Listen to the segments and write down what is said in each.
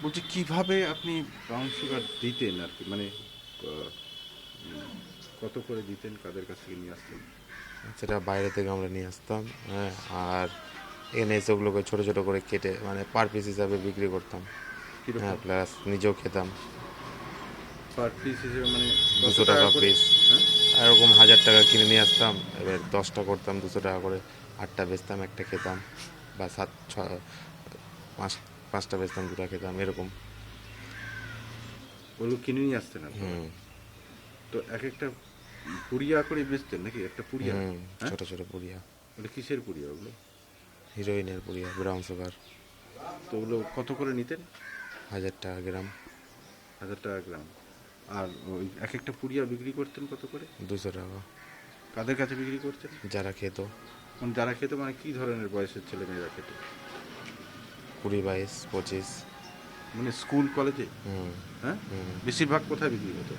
বলছি কিভাবে আপনি ব্রাউন সুগার দিতেন আর কি, মানে ক- কত করে দিতেন, কাদের কাছ থেকে নিয়ে আসতেন? সেটা বাইরে থেকে আমরা নিয়ে আসতাম। হ্যাঁ, আর এনে এসে ওগুলোকে ছোটো ছোটো করে কেটে মানে পার পিস হিসাবে বিক্রি করতাম। হ্যাঁ, কীরকম প্লাস নিজেও খেতাম। পার পিস হিসেবে, মানে কত 200 টাকা টাকা করে? পিস। হ্যাঁ, এরকম 1000 টাকা কিনে নিয়ে আসতাম, এবার 10টা করতাম 200 টাকা করে। 8টা বেচতাম, একটা খেতাম। বা সাত ছ পাঁচ 5টা বেচতাম, 2টা খেতাম, এরকম। ওগুলো কিনে নিয়ে আসতেন আপনারা? হুম। তো এক একটা পুড়িয়া করে বেচতেন নাকি, একটা পুড়িয়া? হুম। হ্যাঁ, ছোটো ছোটো পুড়িয়া। ওটা কিসের পুড়িয়া ওগুলো? হিরোইনের পুড়িয়া, ব্রাউন সুগার। তো ওগুলো কত করে নিতেন? 1000 টাকা গ্রাম। 1000 টাকা গ্রাম। আর ওই এক একটা পুড়িয়া বিক্রি করতেন কত করে? 200 টাকা। কাদের কাছে বিক্রি করতেন? যারা খেত। মানে যারা খেত, মানে কি ধরনের বয়সের ছেলে মেয়েরা খেত? 20, 22, 25। মানে স্কুল কলেজে? হুম। হ্যাঁ, হুম। বেশিরভাগ কোথায় বিক্রি হতো?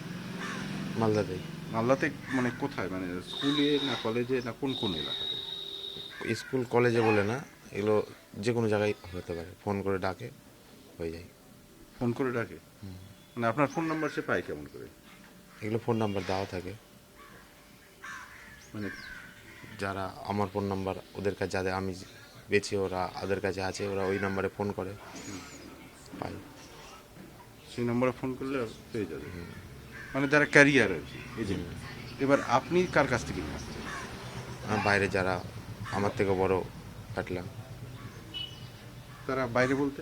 মালদাতেই। মালদাতে? মানে কোথায়, মানে স্কুলে না কলেজে না কোন কোন এলাকাতে? স্কুল কলেজে বলে না, এগুলো যে কোনো জায়গায় হতে পারে, ফোন করে ডাকে, হয়ে যায়। ফোন করে ডাকে? মানে আপনার ফোন নাম্বার সে পায় কেমন করে? এগুলো ফোন নাম্বার দেওয়া থাকে। মানে যারা আমার ফোন নাম্বার ওদের কাছে, যাদের আমি বেছি ওরা ওদের কাছে আছে, ওরা ওই নাম্বারে ফোন করে, পাই। সেই নম্বরে ফোন করলে পেয়ে যাবে, মানে যারা ক্যারিয়ার আর কি, এজেন্ট। এবার আপনি কার কাছ থেকে নিয়ে আসছেন? আর বাইরে যারা আমার থেকে বড় কাটলাম। তারা বাইরে বলতে?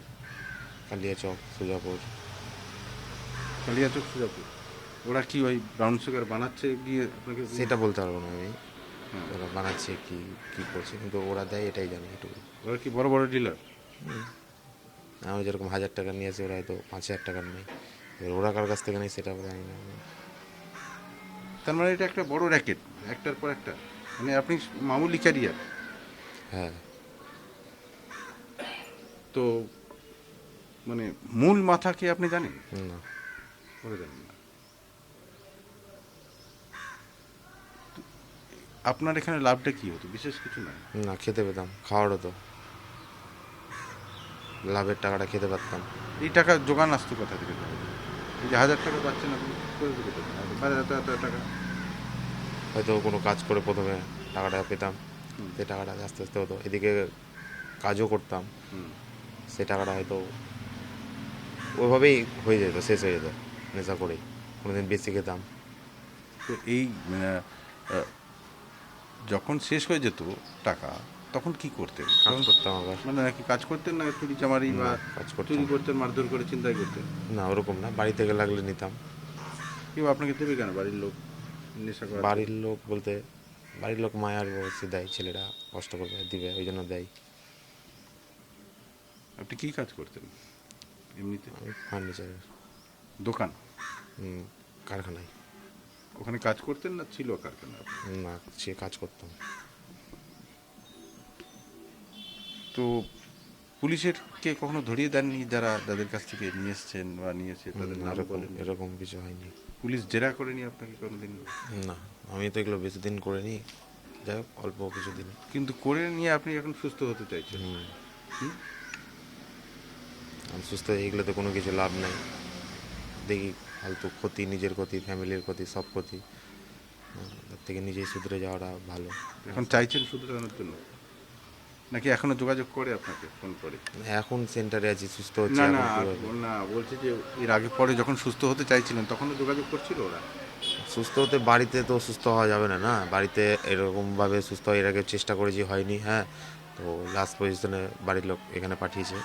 কালিয়াচক, সুজাপুর। কালিয়াচক, সুজাপুর। ওরা কি ওই ব্রাউন সুগার বানাচ্ছে গিয়ে আপনাকে সেটা বলতে পারবো না আমি, হ্যাঁ, ওরা বানাচ্ছে কি কি করছে, কিন্তু ওরা দেয় এটাই জানি এটুকু। ওরা কি বড় বড় ডিলার? আমি যেরকম 1000 টাকা নিয়ে আসি, ওরা হয়তো 5000 টাকার নেই। এবার ওরা কার কাছ থেকে নেই সেটা জানি না আমি। তার মানে এটা একটা বড় র্যাকেট, একটার পর একটা। মানে আপনি মামুলি ক্যারিয়ার। হ্যাঁ। তো মানে মূল মাথা কি আপনি জানেন? না। ওরা জানেন না। আপনার এখানে লাভটা কি হতো? বিশেষ কিছু নয়। না, খেতে পেতাম, খাওয়ার হতো, লাভের টাকাটা খেতে পারতাম। এই টাকা জোগান আসতো কোথা থেকে তাহলে? এই যে 1000 টাকা পাচ্ছেন আপনি, করে থেকে পেতেন এত এত এত টাকা? হয়তো কোনো কাজ করে প্রথমে টাকাটা পেতাম, হুম, সেই টাকাটা আস্তে আস্তে হতো, এদিকে কাজও করতাম, হুম। সেই টাকাটা হয়তো ওইভাবেই হয়ে যেত, শেষ হয়ে যেত নেশা করেই। কোনোদিন বেশি খেতাম। তো এই আহ, যখন শেষ হয়ে যেত টাকা, তখন কি করতেন? কাজ তখন করতাম আবার। মানে নাকি কাজ করতেন, না চুরি চামারি বা না, কাজ চুরি করতাম। করতেন, মারধর করে চিন্তাই করতেন? না, ওরকম না, বাড়ি থেকে লাগলে নিতাম। কেউ আপনাকে দেবে কেন, বাড়ির লোক নেশা করার জন্য? বাড়ির লোক বলতে, বাড়ির লোক মায়ার বসে দেয়, ছেলেরা কষ্ট করবে দিবে, ওই জন্য দেয়। আপনি কি কাজ করতেন এমনিতে? আমি ফার্নিচারের। দোকান? কারখানায়। ওখানে কাজ করতেন না ছিল কারখানা আপনার? না, সে কাজ করতাম। তো পুলিশের কে কখনো ধরিয়ে দেননি, যারা যাদের কাছ থেকে নিয়ে এসছেন বা নিয়েছে তাদের নাম এরকম বলেন? এরকম কিছু হয়নি। পুলিশ জেরা করেনি আপনাকে কোনোদিন? না, আমি তো এগুলো বেশি দিন করিনি, যাই হোক অল্প কিছু দিন। কিন্তু করে নিয়ে আপনি এখন সুস্থ হতে চাইছেন? হুম? আমি সুস্থ হয়ে এগুলোতে কোনো কিছু লাভ নেই, দেখি ফালতু ক্ষতি, নিজের ক্ষতি, ফ্যামিলির ক্ষতি, সব ক্ষতি। তার থেকে নিজেই শুধরে যাওয়াটা ভালো। এখন চাইছেন শুধরানোর জন্য, নাকি এখনো যোগাযোগ করে আপনাকে, ফোন করে? এখন সেন্টারে আছি, সুস্থ হচ্ছে, না না এখন কীভাবে? না, বলছি যে এর আগে পরে যখন সুস্থ হতে চাইছিলেন তখনও যোগাযোগ করছিল ওরা? সুস্থ হতে বাড়িতে তো সুস্থ হওয়া যাবে না, না বাড়িতে এরকমভাবে সুস্থ হয়ে এর আগে চেষ্টা করেছি, হয়নি। হ্যাঁ, তো লাস্ট পজিশনে বাড়ির লোক এখানে পাঠিয়েছে।